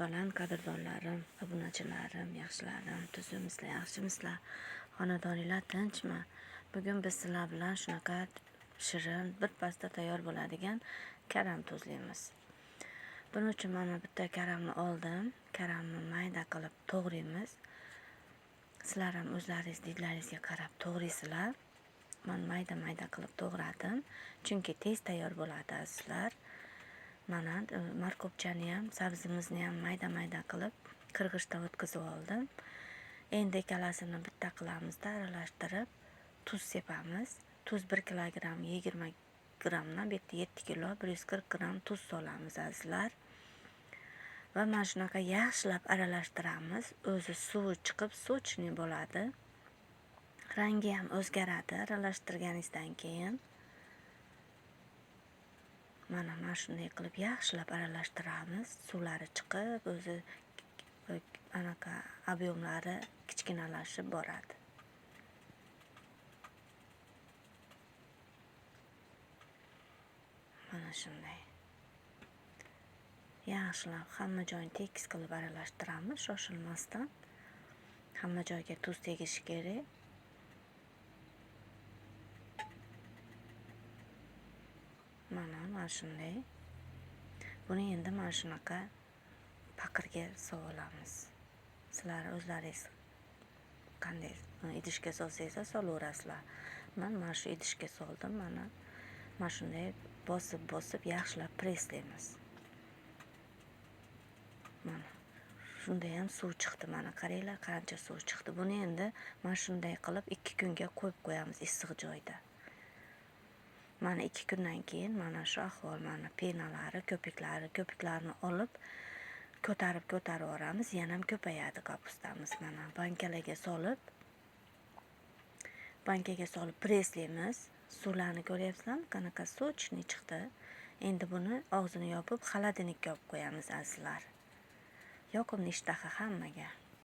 baland qadrdonlarim, obunachilarim, yaxshilarim, tuzimizlar, yaxshimisizlar? Xonadoninglar tinchmi? Bugun biz sizlar bilan shunaqa shirin, bir pasda tayyor bo'ladigan karam tuzlaymiz. Buning uchun mana bitta karamni oldim. Karamni mayda qilib to'g'raymiz. Sizlar ham o'zlaringiz didlaringizga qarab to'g'raysizlar. Men mayda qilib to'g'radim, chunki tez tayyor bo'ladi azizlar. Mana markopchani ham, sabzimizni ham mayda qilib qirg'ichdan o'tkazib oldim. Endi ikkalasini bitta qilamizda aralashtirib tuz sepamiz. Tuz 1 kilogramm 20 grammdan bu yerda 7 kilo 140 gramm tuz solamiz azizlar. Va mana shunaqa yaxshilab aralashtiramiz. O'zi suvi chiqib sochni bo'ladi. Rangi ham o'zgaradi aralashtirganingizdan keyin. Mana shunday qilib yaxshilab aralashtiramiz. Suvlari chiqib, o'zi anaqa ob'yomlari kichkinalashib boradi. Mana shunday. Yaxshilab hamma joyini tekis qilib aralashtiramiz, shoshilmasdan. Hamma joyga tuz tegishi kerak. Mana shunday. Buni endi mana shunaqa paqirga solamiz. Sizlar o'zlaringiz qanday idishga solsangiz solaverasizlar. Men mana shu idishga soldim. Mana shunday bosib yaxshilab preslaymiz. Mana shunda ham suv chiqdi. Mana qaranglar qancha suv chiqdi. Buni endi mana shunday qilib 2 kunga qo'yib qo'yamiz issiq joyda. Mana 2 kundan keyin mana shu ahvol, mana penalari, ko'piklarni olib ko'tarib yuboramiz. Yana ham ko'payadi kapustamiz. Mana bankaga solib preslaymiz. Suvlarni ko'ryapsizlarmi? Qanaqa sochni chiqdi. Endi buni og'zini yopib, xolodilnikka olib qo'yamiz azizlar. Yoqimli ishtaha hammaga.